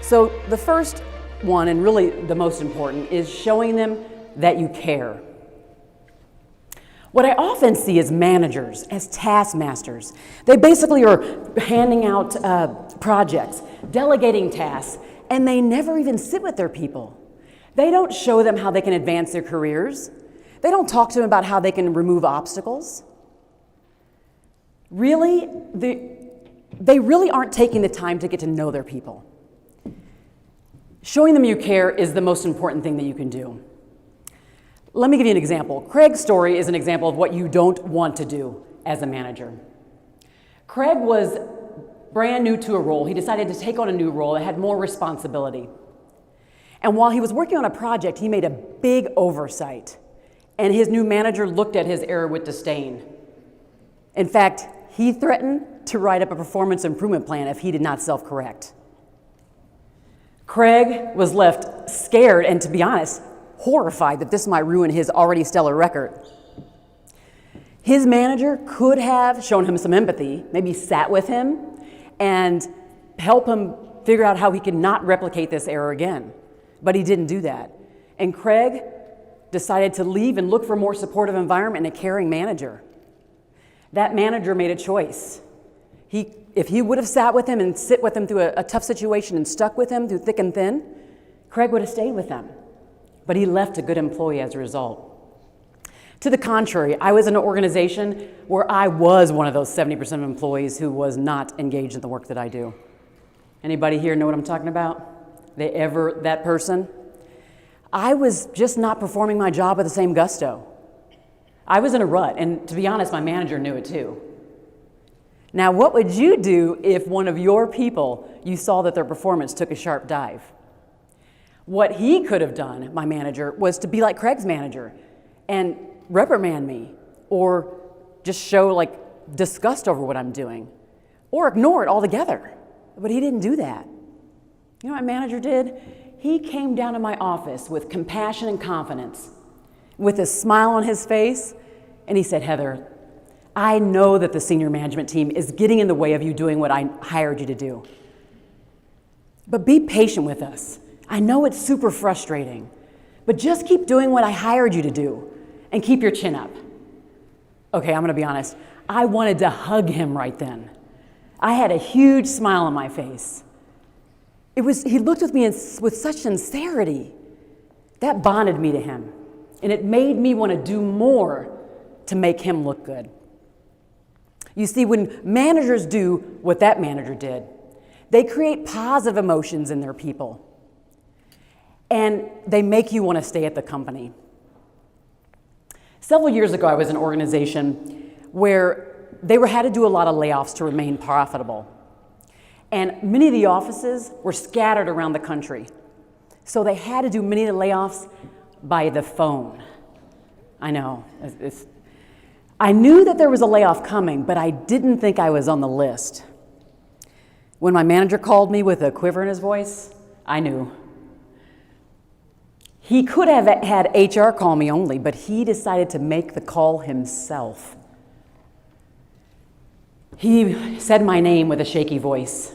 So the first one, and really the most important, is showing them that you care. What I often see is managers as taskmasters. They basically are handing out projects, delegating tasks, and they never even sit with their people. They don't show them how they can advance their careers. They don't talk to them about how they can remove obstacles. Really, they really aren't taking the time to get to know their people. Showing them you care is the most important thing that you can do. Let me give you an example. Craig's story is an example of what you don't want to do as a manager. Craig was brand new to a role. He decided to take on a new role that had more responsibility. And while he was working on a project, he made a big oversight. And his new manager looked at his error with disdain. In fact, he threatened to write up a performance improvement plan if he did not self-correct. Craig was left scared and, to be honest, horrified that this might ruin his already stellar record. His manager could have shown him some empathy, maybe sat with him and help him figure out how he could not replicate this error again. But he didn't do that. And Craig decided to leave and look for a more supportive environment and a caring manager. That manager made a choice. If he would have sat with him and sit with him through a tough situation and stuck with him through thick and thin, Craig would have stayed with them. But he left a good employee as a result. To the contrary, I was in an organization where I was one of those 70% of employees who was not engaged in the work that I do. Anybody here know what I'm talking about? That person? I was just not performing my job with the same gusto. I was in a rut, and to be honest, my manager knew it too. Now, what would you do if one of your people, you saw that their performance took a sharp dive? What he could have done, my manager, was to be like Craig's manager and reprimand me or just show disgust over what I'm doing or ignore it altogether. But he didn't do that. You know what my manager did? He came down to my office with compassion and confidence, with a smile on his face, and he said, "Heather, I know that the senior management team is getting in the way of you doing what I hired you to do. But be patient with us. I know it's super frustrating, but just keep doing what I hired you to do and keep your chin up." Okay, I'm gonna be honest. I wanted to hug him right then. I had a huge smile on my face. He looked with me with such sincerity. That bonded me to him, and it made me want to do more to make him look good. You see, when managers do what that manager did, they create positive emotions in their people, and they make you want to stay at the company. Several years ago, I was in an organization where they had to do a lot of layoffs to remain profitable. And many of the offices were scattered around the country. So they had to do many of the layoffs by the phone. I know. I knew that there was a layoff coming, but I didn't think I was on the list. When my manager called me with a quiver in his voice, I knew. He could have had HR call me only, but he decided to make the call himself. He said my name with a shaky voice.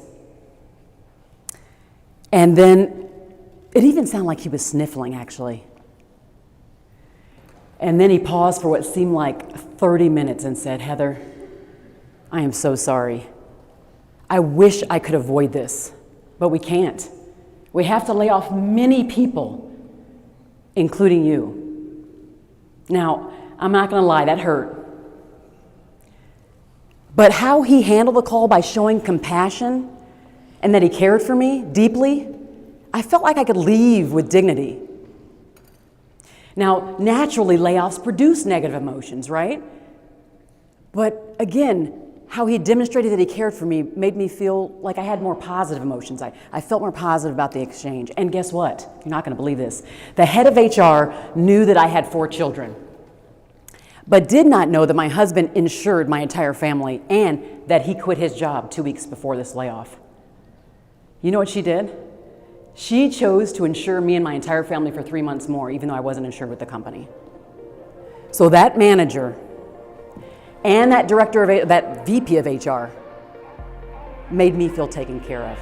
And then it even sounded like he was sniffling, actually. And then he paused for what seemed like 30 minutes and said, "Heather, I am so sorry. I wish I could avoid this, but we can't. We have to lay off many people, including you." Now, I'm not gonna lie, that hurt. But how he handled the call by showing compassion and that he cared for me deeply, I felt like I could leave with dignity. Now, naturally, layoffs produce negative emotions, right? But again, how he demonstrated that he cared for me made me feel like I had more positive emotions. I felt more positive about the exchange. And guess what? You're not going to believe this. The head of HR knew that I had 4 children, but did not know that my husband insured my entire family and that he quit his job 2 weeks before this layoff. You know what she did? She chose to insure me and my entire family for 3 months more, even though I wasn't insured with the company. So that manager and that director of that VP of HR made me feel taken care of.